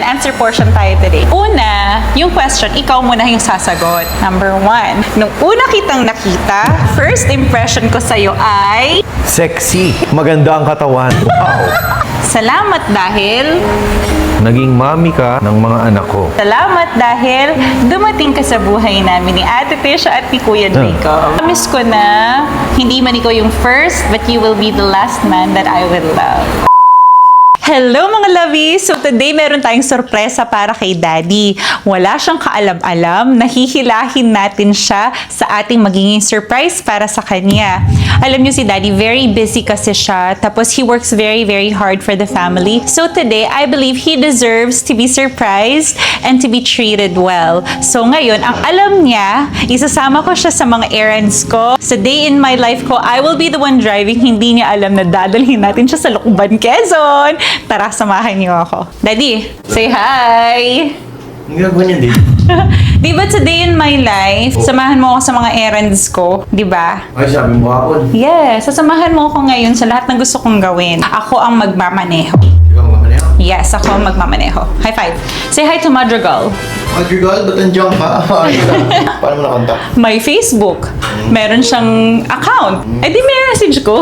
and answer portion tayo today. Una, yung question, ikaw muna yung sasagot. Number 1. Nung una kitang nakita, first impression ko sa'yo ay... Sexy. Maganda ang katawan. Wow. Salamat dahil... Naging mami ka ng mga anak ko. Salamat dahil dumating ka sa buhay namin ni Ate Tisha at ni Kuya Jacob. Promise ko na hindi man ikaw yung first, but you will be the last man that I will love. Hello mga lovies! So today meron tayong sorpresa para kay Daddy. Wala siyang kaalam-alam, nahihilahin natin siya sa ating magiging surprise para sa kanya. Alam niyo si Daddy, very busy kasi siya, tapos he works very hard for the family. So today, I believe he deserves to be surprised and to be treated well. So ngayon, ang alam niya, isasama ko siya sa mga errands ko. Sa day in my life ko, I will be the one driving. Hindi niya alam na dadalhin natin siya sa Lucban, Quezon. Tara, samahan niyo ako. Daddy, say hi! Ang ginagawa niya din. Di ba today in my life, samahan mo ako sa mga errands ko, di ba? Ay, sabi mo hapon. Yes, sasamahan mo ako ngayon sa lahat ng gusto kong gawin. Ako ang magmamaneho. Ikaw mamanayaw? Yes, ako ang magmamaneho. High five. Say hi to Madrigal. Madrigal, ba't nandiyan ka? Paano mo nakontak? My Facebook. Meron siyang account. Eh di may message ko.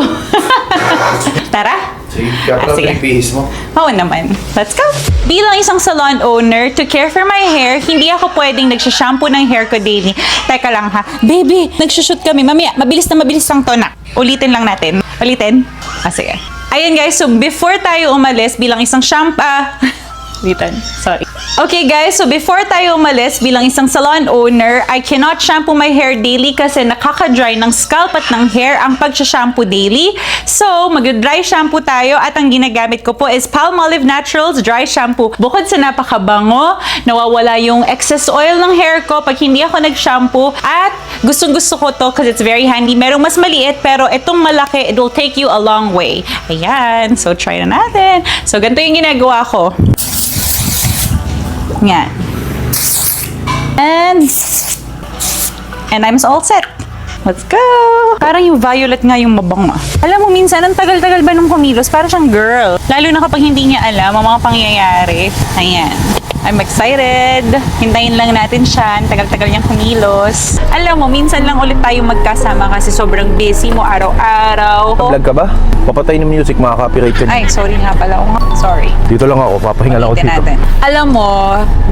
Tara. Sige, kaya Sige. pinipihis mo. Oo naman. Let's go! Bilang isang salon owner, to care for my hair, hindi ako pwedeng nagsashampoo ng hair ko daily. Teka lang ha. Baby, nagsushoot kami. Mamaya, mabilis lang to na. Ulitin lang natin. Ulitin? Sige. Ayun guys, so before tayo umalis, bilang isang ulitin. Sorry. Okay guys, so before tayo umalis bilang isang salon owner, I cannot shampoo my hair daily kasi nakaka-dry ng scalp at ng hair ang pag-shampoo daily. So, mag-dry shampoo tayo at ang ginagamit ko po is Palmolive Naturals Dry Shampoo. Bukod sa napakabango, nawawala yung excess oil ng hair ko pag hindi ako nag-shampoo at gustong-gusto ko to kasi it's very handy. Merong mas maliit pero itong malaki, it will take you a long way. Ayan, so try na natin. So, ganito yung ginagawa ko. Yan. And I'm all set. Let's go! Parang yung violet nga yung mabango. Alam mo, minsan, ang tagal-tagal ba nung kumilos? Parang siyang girl. Lalo na kapag hindi niya alam ang mga pangyayari. Ayan. I'm excited. Hintayin lang natin siya. Ang tagal-tagal niyang kumilos. Alam mo, minsan lang ulit tayo magkasama kasi sobrang busy mo araw-araw. Vlog ka ba? Papatay ng music, makaka-copyright ka. Ay, sorry nga pala. Sorry. Dito lang ako, papahinga lang ako Ulitin dito. natin. Alam mo,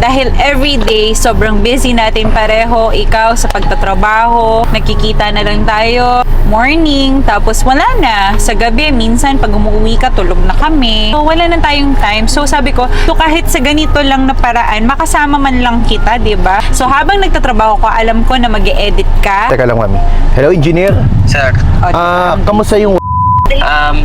dahil everyday, sobrang busy natin pareho, ikaw sa pagtatrabaho, nagkikita na lang tayo, morning, tapos wala na. Sa gabi, minsan pag umuwi ka, tulog na kami. So, wala na tayong time. So, sabi ko, so kahit sa ganito lang na paraan, makasama man lang kita, di ba? So, habang nagtatrabaho ko, alam ko na mag-e-edit ka. Teka lang, mami. Hello, engineer. Sir, Kamusta yung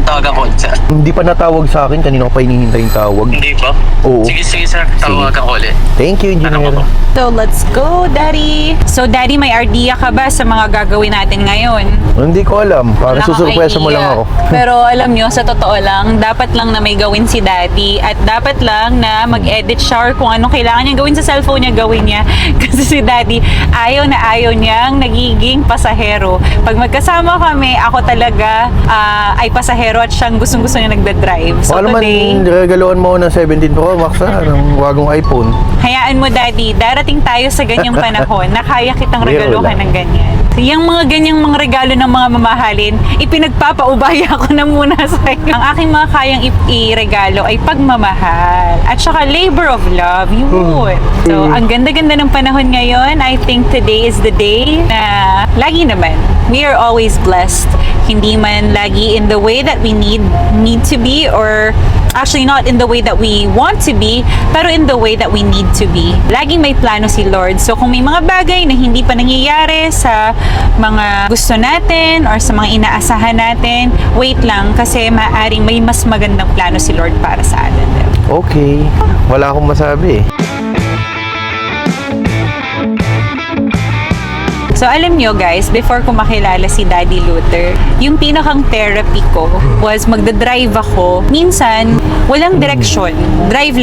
tawagan ko, sir. Hindi pa natawag sa akin, kanina ko pa hinihintay yung tawag. Hindi po? Oo. Sige, sir. Tawagan ko ulit. Thank you, engineer. Ano ko? So, let's go, Daddy. So, Daddy, may idea ka ba sa mga gagawin natin ngayon? Hindi ko alam. Para Wala kang susurpresa mo idea. lang ako. Pero alam nyo, sa totoo lang, dapat lang na may gawin si Daddy at dapat lang na mag-edit siya or kung anong kailangan niya gawin sa cellphone niya, gawin niya. Kasi si Daddy, ayaw na ayaw niyang nagiging pasahero. Pag magkasama kami, ako talaga ay pasahero at siyang gustong-gusto niya nagda-drive. So Baka naman today, regaloan mo ng 17 Pro Max ng wagong iPhone. hayaan mo, Daddy, darating tayo sa ganyang panahon na kaya kitang Biro regaluhan lang. ng ganyan. Yung mga ganyang mga regalo ng mga mamahalin, ipinagpapaubaya ko na muna sa iyo. Ang aking mga kayang i-regalo ay pagmamahal at saka labor of love. Yun. So, ang ganda-ganda ng panahon ngayon. I think today is the day na lagi naman, we are always blessed. Hindi man lagi in the way that we need to be, or actually not in the way that we want to be, pero in the way that we need to be. Laging may plano si Lord. So kung may mga bagay na hindi pa nangyayari sa mga gusto natin or sa mga inaasahan natin, wait lang kasi maaaring may mas magandang plano si Lord para sa atin. Okay. Wala akong masabi. So alam nyo guys, before ko makilala si Daddy Luther, yung pinakang therapy ko was magdadrive ako. Minsan, walang direksyon. Drive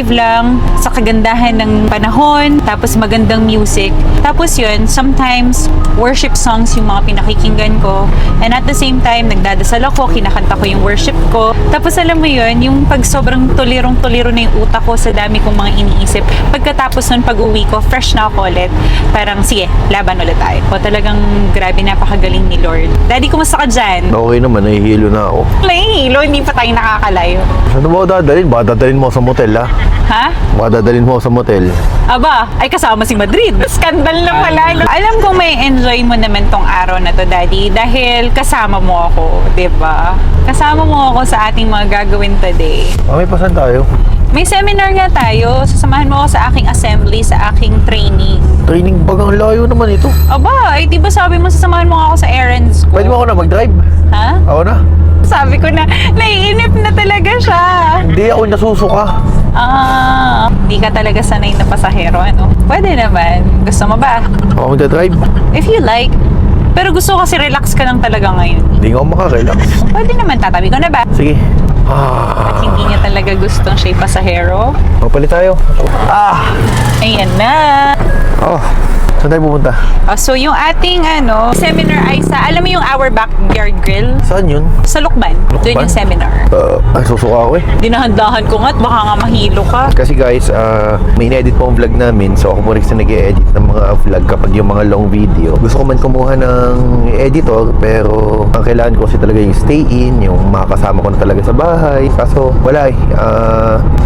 lang sa kagandahan ng panahon, tapos magandang music. Tapos yun, sometimes worship songs yung mga pinakikinggan ko. And at the same time, nagdadasal ako, kinakanta ko yung worship ko. Tapos alam mo yun, yung pag sobrang tulirong-tuliro na yung utak ko sa dami kong mga iniisip. Pagkatapos nun, pag-uwi ko, fresh na ako ulit. Parang, sige, laban ulit tayo. O talagang grabe, napakagaling ni Lord. Daddy, kumusta ka dyan? Okay naman, nahihilo na ako. Nahihilo, hindi pa tayo nakakalayo. Saan mo dadalhin? Baka dadalhin mo sa motel, ha? Ha? Baka dadalhin mo sa motel. Aba, ay kasama si Madrid. Skandal na pala. No? Alam kong may enjoy mo naman tong araw na to, Daddy, dahil kasama mo ako, 'di ba? Kasama mo ako sa ating mga gagawin today. May pasan tayo? May seminar nga tayo. Sasamahan mo ako sa aking assembly, sa aking training. Training bag, ang layo naman ito. Aba, ay di ba sabi mo sasamahan mo ako sa errands ko? Pwede mo ako na mag-drive? Ha? Ako na. Sabi ko na, naiinip na talaga siya. Hindi ako nasusuka. Hindi ka talaga sanay na pasahero, ano? Pwede naman. Gusto mo ba? Ako mag-drive. If you like. Pero gusto ko kasi relax ka lang talaga ngayon. Hindi nga ako makarelax. Pwede naman, tatabi ko na ba? Sige. At hindi niya talaga gustong siya'y pasahero. Mapalit tayo. Ayan na. Oh, saan tayo pupunta? So, yung ating seminar ay sa, alam mo yung Our Backyard Grill? Saan yun? Sa Lukban. Doon yung seminar. Susuka ako eh. Dinahandahan ko nga at baka nga mahilo ka. Kasi guys, may in-edit po ang vlog namin. So ako po rin nag-i-edit ng mga vlog kapag yung mga long video. Gusto ko man kumuha ng editor, pero ang kailangan ko kasi talaga yung stay in, yung makakasama ko na talaga sa bahay. Kaso wala eh.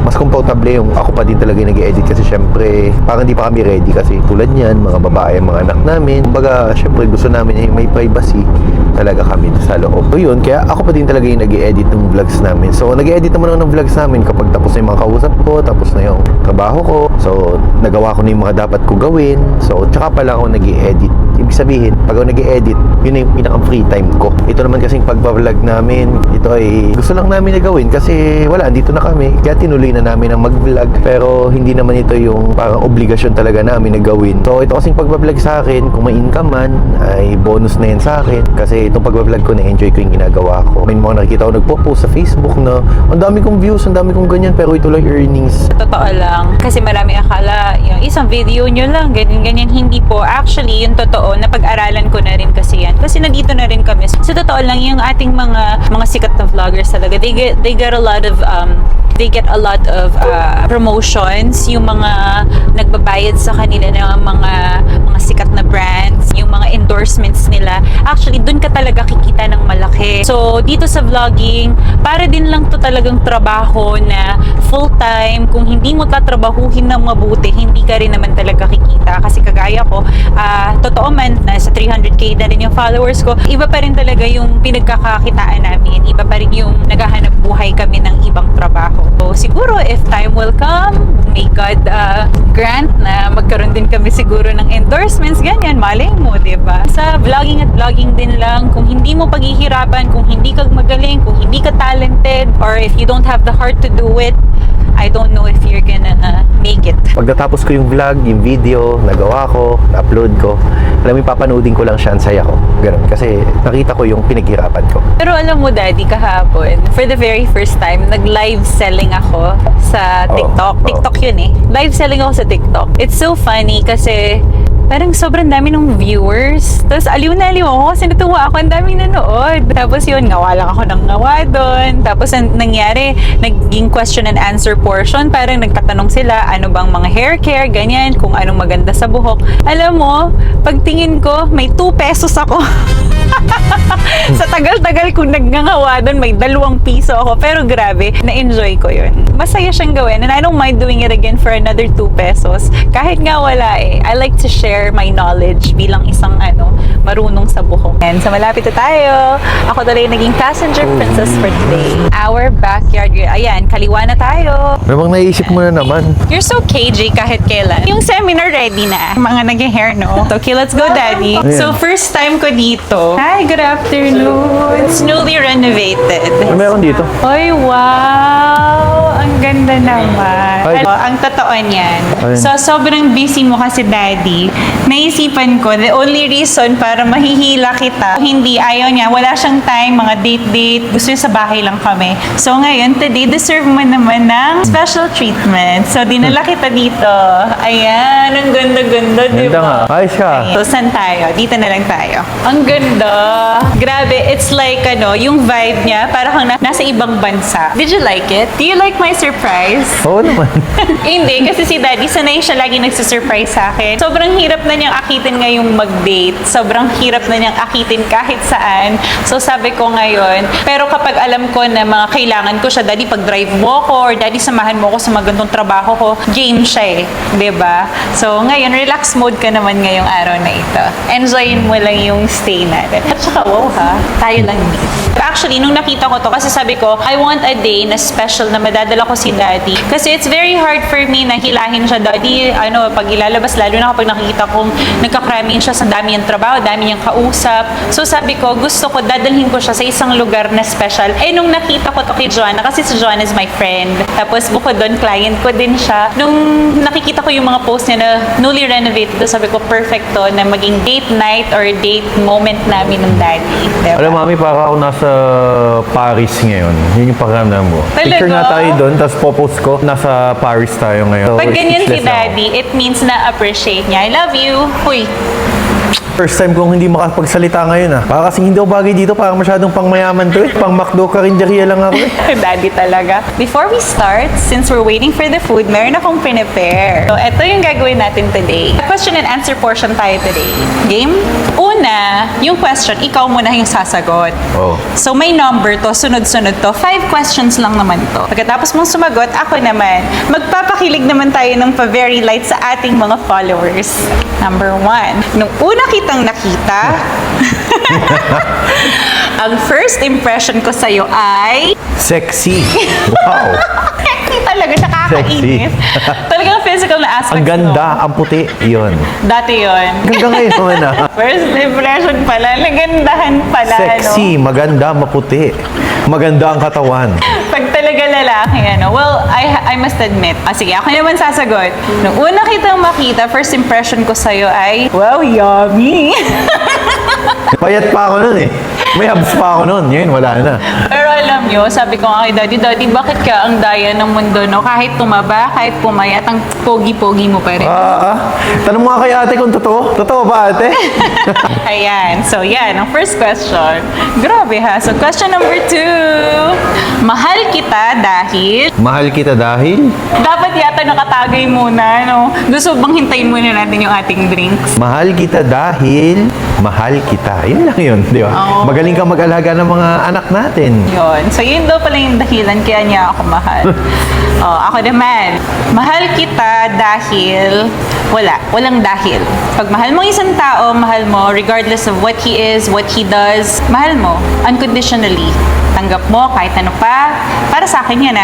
Mas komportable yung ako pa din talaga yung nag-i-edit kasi syempre parang hindi pa kami ready kasi tulad niyan, mga babae, mga anak namin. Kumbaga, syempre gusto namin may privacy talaga kami sa loob. So yun, kaya ako pa din talaga yung nag-i-edit ng vlogs namin. So nag-i-edit naman ako ng vlogs namin kapag tapos na yung mga kausap ko, tapos na yung trabaho ko. So nagawa ko na yung mga dapat ko gawin. So tsaka pala ako nag-i-edit. Ibig sabihin, pag ako nag-i-edit, yun na yung pinakang free time ko. Ito naman kasing pagbablog namin, ito ay gusto lang namin na gawin kasi wala, andito na kami. Kaya tinuloy na namin ang mag-vlog. Pero hindi naman ito yung parang obligasyon talaga namin na gawin. So ito kasing pagbablog sa akin, kung may income man, ay bonus na yan sa akin. Kasi itong pagbablog ko, na-enjoy ko yung ginagawa ko. May mga nakikita ko nagpo-post sa Facebook na ang dami kong views, ang dami kong ganyan, pero ito lang earnings. Totoo lang. Kasi marami akala, yung isang video nyo lang, ganyan-ganyan. Hindi po. Actually, yung totoo, napag-aralan ko na rin kasi yan. Kasi nandito na rin kami. So, totoo lang, yung ating mga sikat na vloggers talaga, they get a lot of promotions, yung mga nagbabayad sa kanila ng mga sikat na brands, yung mga endorsements nila. Actually, dun ka talaga kikita ng malaki. So, dito sa vlogging, para din lang to talagang trabaho na full-time. Kung hindi mo tatrabahuhin ng mabuti, hindi ka rin naman talaga kikita. Kasi kagaya ko, totoo man, nasa 300k na rin yung followers ko, iba pa rin talaga yung pinagkakakitaan namin. Iba pa rin yung naghahanap buhay kami ng ibang trabaho. So, siguro, if time will come, may God grant na magkaroon din kami siguro ng endorsements, ganyan, malay mo, diba? Sa vlogging at vlogging din lang, kung hindi mo paghihirapan, kung hindi ka magaling, kung hindi ka talented, or if you don't have the heart to do it, I don't know if you're gonna make it. Pagkatapos ko yung vlog, yung video, nagawa ko, na-upload ko, alam mo, papanoodin ko lang siya, ang saya ko. Ganun. Kasi nakita ko yung pinaghirapan ko. Pero alam mo, Daddy, kahapon, for the very first time, nag-live selling ako sa TikTok. TikTok yun eh. Live selling ako sa TikTok. It's so funny kasi parang sobrang dami ng viewers. Tapos aliw na aliw ako kasi natuwa ako, ang daming nanood. Tapos yun, ngawa lang ako ng ngawa doon. Tapos ang nangyari, naging question and answer portion. Parang nagtatanong sila, ano bang mga hair care, ganyan, kung anong maganda sa buhok. Alam mo, pagtingin ko, may 2 pesos ako. Sa tagal-tagal kong nagngangawa doon, may 2 piso ako. Pero grabe, na-enjoy ko yun. Masaya siyang gawin and I don't mind doing it again for another 2 pesos. Kahit nga wala eh. I like to share my knowledge bilang isang marunong sa buhok. And so malapit na tayo. Ako tuloy naging passenger princess for today. Our backyard. Ayan, kaliwa na tayo. Ano bang naisip mo na naman? You're so KJ kahit kailan. Yung seminar ready na. Mga nag-hair, no? So, okay, let's go, Daddy. Ayan. So, first time ko dito. Hi, good afternoon. It's newly renovated. Ano meron dito? Oy, wow! Ang ganda naman. Ay. Ang totoo niyan. Ay. So, sobrang busy mo kasi, Daddy. Naisipan ko, the only reason para mahihila kita, hindi, ayaw niya, wala siyang time, mga date-date, gusto niya sa bahay lang kami. So, ngayon, today, deserve mo naman ng special treatment. So, dinala kita dito. Ayan, ang ganda-ganda, di Ganda nga. ba? Ay siya. So, saan tayo? Dito na lang tayo. Ang ganda. Grabe, it's like, yung vibe niya, parang nasa ibang bansa. Did you like it? Do you like my surprise? Oo naman. Hindi, kasi si Daddy, sanay siya lagi nagsusurprise sa akin. Sobrang hirap na niyang akitin ngayong mag-date. Sobrang hirap na niyang akitin kahit saan. So, sabi ko ngayon, pero kapag alam ko na mga kailangan ko siya, Daddy, pag-drive mo ko, or Daddy, samahan mo ko sa magandang trabaho ko, game siya eh. 'Di ba? So, ngayon, relax mode ka naman ngayong araw na ito. Enjoyin mo lang yung stay natin. At saka, wow ha, tayo lang dito. Actually, nung nakita ko to, kasi sabi ko, I want a day na special na madadala ko si Daddy. Kasi it's very hard for me na hilahin siya, Daddy, pag ilalabas, lalo na kapag nakikita kong nagkakramin siya sa dami niyang trabaho, dami niyang kausap. So sabi ko, gusto ko, dadalhin ko siya sa isang lugar na special. Eh, nung nakita ko to kay Joanna, kasi si Joanna is my friend. Tapos bukod doon, client ko din siya. Nung nakikita ko yung mga post niya na newly renovated, sabi ko, perfect to na maging date night or date moment namin ng Daddy. Diba? Alam, Mami, para ako nasa Paris ngayon. Yun yung pakiramdam mo. Talaga? Picture nga tayo doon, tapos popost ko, nasa Paris tayo ngayon. So, Pag ganyan si speechless ako. Daddy, it means na appreciate niya. I love you. Huy. First time kong hindi makapagsalita ngayon ah. Para kasing hindi ako bagay dito, parang masyadong pangmayaman to eh. Pang McDo karinderya lang ako eh. Daddy talaga. Before we start, since we're waiting for the food, meron akong prepare. So, ito yung gagawin natin today. Question and answer portion tayo today. Game? Una, yung question, ikaw muna yung sasagot. Oh. So, may number to, sunod-sunod to. 5 questions lang naman to. Pagkatapos mong sumagot, ako naman. Magpapakilig naman tayo ng pa-very light sa ating mga followers. Number 1. Nung una kitang nakita, ang first impression ko sa'yo ay... Sexy. Wow. Sexy talaga, nakakainis. Talagang physical na aspects Ang ganda, mo. ang puti. Yun. Dati yun. Hanggang ngayon naman ah. First impression pala, nagandahan pala, Sexy, maganda, maputi. Maganda ang katawan. Pag talaga lalaki, well, I must admit. Sige, ako naman sasagot. Nung una kitang makita, first impression ko sa'yo ay, wow, yummy! Payat pa ako nun eh. May abs pa ako nun. Ngayon, wala na. Pero alam nyo, sabi ko nga kay Daddy, bakit ka ang daya ng mundo, no? Kahit tumaba, kahit pumayat, ang pogi-pogi mo pa rin. Tanong mo nga kay ate kung totoo. Totoo ba ate? Ayan. So, yan. Ang first question. Grabe ha. So, question number 2. Mahal kita dahil... Mahal kita dahil? Dapat yata nakatagay muna, no? Gusto bang hintayin muna natin yung ating drinks? Mahal kita dahil mahal kita. Yun lang yun, di ba? Oo. Magaling ka mag-alaga ng mga anak natin. Yun. So, yun daw pala yung dahilan kaya niya ako mahal. Ako naman. Mahal kita dahil... Walang dahil. Pag mahal mo isang tao, mahal mo regardless of what he is, what he does, mahal mo. Unconditionally. Tanggap mo kahit ano pa. Para sa akin yan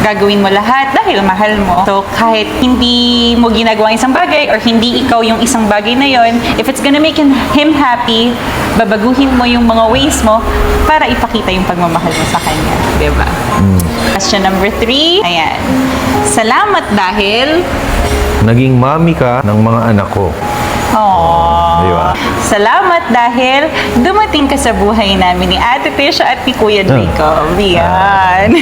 gagawin mo lahat dahil mahal mo. So, kahit hindi mo ginagawa isang bagay or hindi ikaw yung isang bagay na yon, if it's gonna make him happy, babaguhin mo yung mga ways mo para ipakita yung pagmamahal mo sa kanya. Diba? Question number 3. Ayan. Salamat dahil... Naging mami ka ng mga anak ko. Aww. Diba? Salamat dahil dumating ka sa buhay namin ni Ate Tisha at ni Kuya Jacob. Yan.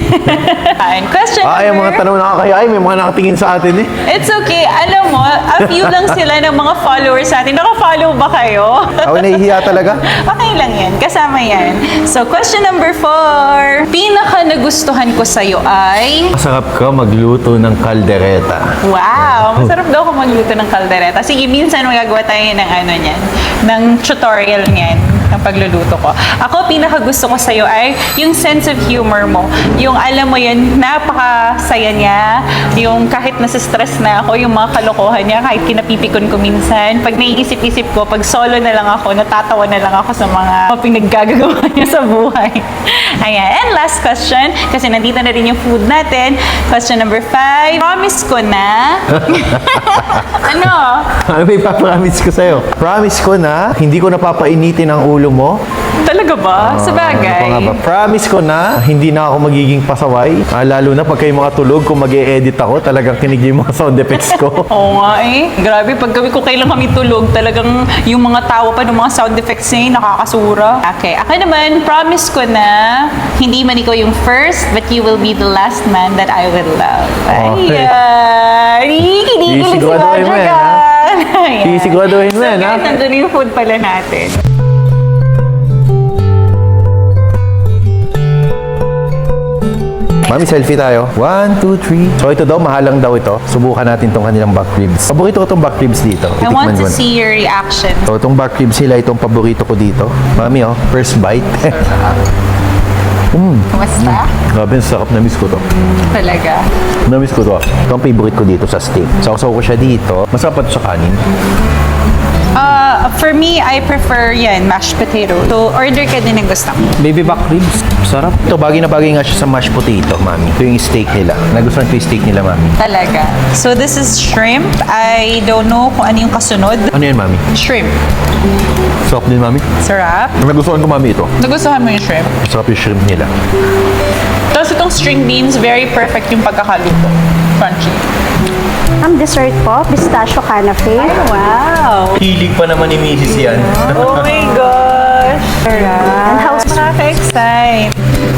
And question Yung number... mga tanong nakakaya. Ay, may mga nakatingin sa atin eh. It's okay. Alam mo, a few lang sila ng mga followers natin. Naka-follow ba kayo? Ako nahihiya talaga. Okay lang yan. Kasama yan. So, question number 4. Pinaka nagustuhan ko sa'yo ay... Masarap ka magluto ng kaldereta. Wow! Masarap daw ako magluto ng kaldereta. Sige, minsan magagawa tayo ng niyan, ng tutorial niyan, ng pagluluto ko. Ako, pinaka gusto ko sa'yo ay yung sense of humor mo. Yung alam mo yun, napakasaya niya. Yung kahit nasa stress na ako, yung mga kalokohan niya, kahit kinapipikon ko minsan. Pag naiisip-isip ko, pag solo na lang ako, natatawa na lang ako sa mga pinaggagawa niya sa buhay. Ayan. And last question, kasi nandito na rin yung food natin. Question number 5. Promise ko na. Ano? Ano ba ipapromise ko sa'yo? Promise ko na hindi ko napapainitin ang ulo mo Talaga ba? Sa bagay. Ano pa nga ba? Promise ko na, hindi na ako magiging pasaway. Lalo na pag kayo mga tulog, kung mag-e-edit ako, talagang kinig yung mga sound effects ko. Oo nga eh. Grabe, pag kami kung kailan kami tulog, talagang yung mga tawa pa ng mga sound effects niya, nakakasura. Okay, ako naman, promise ko na, hindi man ikaw yung first, but you will be the last man that I will love. Okay. Ayan. Kinikilig si Sisiguraduhin mo yan, ha? Ayan. Sisiguraduhin mo yan, ha? Guys, nandun yung food pala natin. Mami, selfie tayo. 1, 2, 3. So ito daw, mahalang daw ito. Subukan natin tong kanilang back ribs. Paborito ko tong back ribs dito. I want to Titikman ko na. see your reaction. So itong back ribs nila, itong paborito ko dito. Mami, oh, first bite. Kumusta? Grabe, sarap. Na-miss ko to. Talaga. Na-miss ko to. Ito ang favorite ko dito sa steak. Sausaw ko siya dito. Masarap pa to sa kanin. For me, I prefer yan, mashed potato. So, order ka din ng gusto mo. Baby back ribs. Sarap. Ito, bagay na bagay nga siya sa mashed potato, mami. Ito yung steak nila. Nagustuhan ko yung steak nila, mami. Talaga. So, this is shrimp. I don't know kung ano yung kasunod. Ano yan, mami? Shrimp. Sarap din, mami. Sarap. Nagustuhan ko, mami, ito. Nagustuhan mo yung shrimp. Sarap yung shrimp nila. Tapos itong string beans, very perfect yung pagkakaluto. Crunchy. Ang dessert po, pistachio canapé. Wow! Hilig pa naman ni Mrs. yan. Oh my gosh! And house- Nakaka-excite.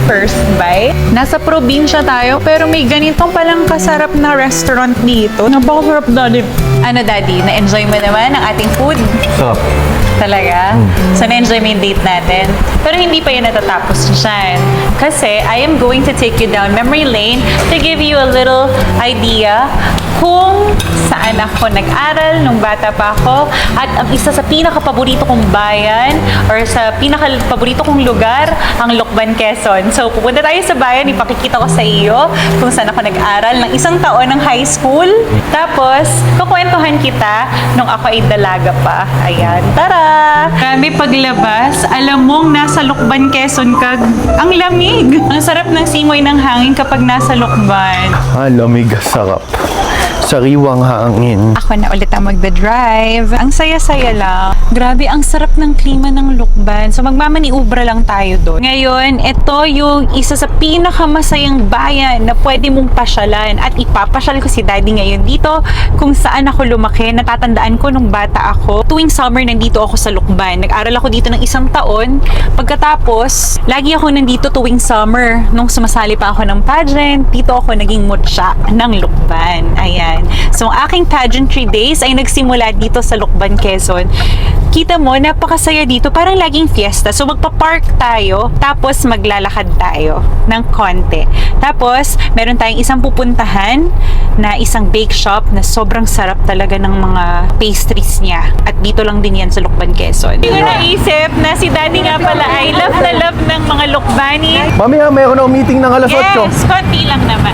First bite. Nasa probinsya tayo, pero may ganitong palang kasarap na restaurant dito. Napakasarap, Daddy. Ano, Daddy? Na-enjoy mo naman ang ating food? Sarap. Talaga? So, na-enjoy mo yung date natin. Pero hindi pa yan natatapos dyan. Kasi, I am going to take you down memory lane to give you a little idea kung saan ako nag-aral nung bata pa ako at ang isa sa pinaka-paborito kong bayan or sa pinaka-paborito kong lugar, ang Lucban, Quezon. So, pupunta tayo sa bayan, ipakikita ko sa iyo kung saan ako nag-aral ng isang taon ng high school. Tapos, kukwentuhan kita nung ako ay dalaga pa. Ayan, tara! Kami paglabas, alam mong nasa Lucban, Quezon ka. Ang lamig! Ang sarap ng simoy ng hangin kapag nasa Lucban. Lamig, sarap. Sariwang hangin. Ako na ulit ang magda-drive. Ang saya-saya lang. Grabe, ang sarap ng klima ng Lucban. So, magmamaniubra lang tayo doon. Ngayon, ito yung isa sa pinakamasayang bayan na pwede mong pasyalan. At ipapasyal ko si Daddy ngayon dito kung saan ako lumaki. Natatandaan ko nung bata ako. Tuwing summer, nandito ako sa Lucban. Nag-aral ako dito ng isang taon. Pagkatapos, lagi ako nandito tuwing summer. Nung sumasali pa ako ng pageant, dito ako naging mutya ng Lucban. Ayan. So, ang aking pageantry days ay nagsimula dito sa Lucban, Quezon. Kita mo, napakasaya dito. Parang laging fiesta. So, magpa-park tayo, tapos maglalakad tayo ng konti. Tapos, meron tayong isang pupuntahan na isang bake shop na sobrang sarap talaga ng mga pastries niya. At dito lang din yan sa Lucban, Quezon. Hindi ko naisip na si Daddy nga pala ay love na love ng mga Lucbani. Mami, mayroon ako meeting ng alas 8. Yes, konti lang naman.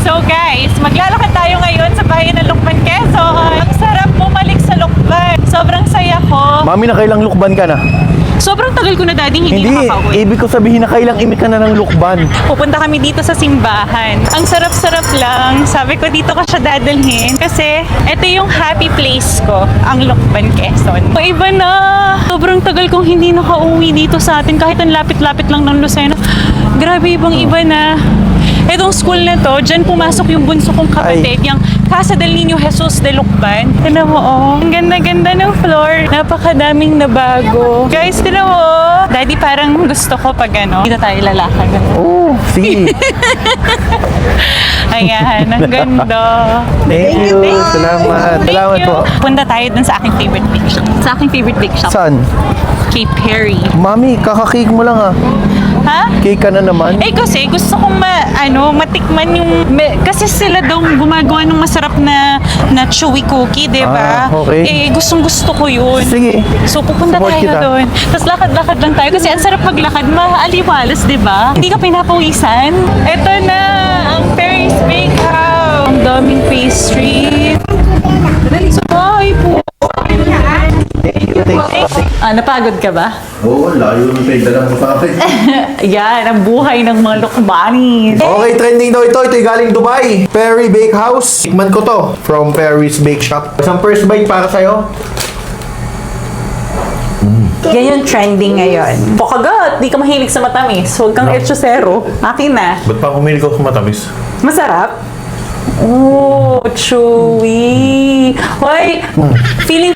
So guys, maglalakad tayo ngayon sa bayan ng Lucban, Quezon. Ang sarap bumalik sa Lucban. Sobrang saya ko. Mami, nakailang lukban ka na? Sobrang tagal ko na, Daddy, hindi Hindi, nakakauwi. ibig ko sabihin nakailang imik ka na ng lukban. Pupunta kami dito sa simbahan. Ang sarap-sarap lang. Sabi ko, dito ka siya dadalhin. Kasi, ito yung happy place ko, ang Lucban, Quezon. Iba na. Sobrang tagal kong hindi nakauwi dito sa atin. Kahit ang lapit-lapit lang ng Lucena. Grabe, ibang-iba na. Itong school na to, dyan pumasok yung bunso kong kapatid, yung Casa del Niño Jesus de Lucban. Tignan mo, oh. Ang ganda-ganda ng floor. Napakadaming nabago. Guys, tignan mo, oh. Daddy, parang gusto ko pag ano, dito tayo lalakad. Oh, sige. Ayan, ang ganda. Thank you. Salamat. Thank Salamat you. po. Punta tayo dun sa aking favorite bake shop. Sa aking favorite bake shop. Saan? Kay Perry. Mami, kakakake mo lang Ha? Cake ka na naman. Eh kasi gusto kong matikman yung kasi sila daw gumagawa ng masarap na chewy cookie, 'di ba? Okay. Eh gustong-gusto ko 'yun. Sige. So pupunta Support tayo kita. doon. Tapos lakad-lakad lang tayo kasi ang sarap maglakad, maaliwalas, 'di ba? Hindi ka pinapawisan. Ito na ang Perry's Bakehouse. Ang daming pastry. Ay po. Napagod ka ba? Oo, layo ng pagdala mo sa akin. Yan, ang buhay ng mga Lucbani. Okay, trending daw ito. Ito'y galing Dubai. Perry Bakehouse. Tikman ko to. From Perry's Bake Shop. Isang first bite para sa'yo. Yan yung trending ngayon. Pokagot, di ka mahilig sa matamis. Huwag kang etchosero. Akin na. Ba't pa kumilig ako sa matamis? Masarap. Oh, chewy. Hoy, feeling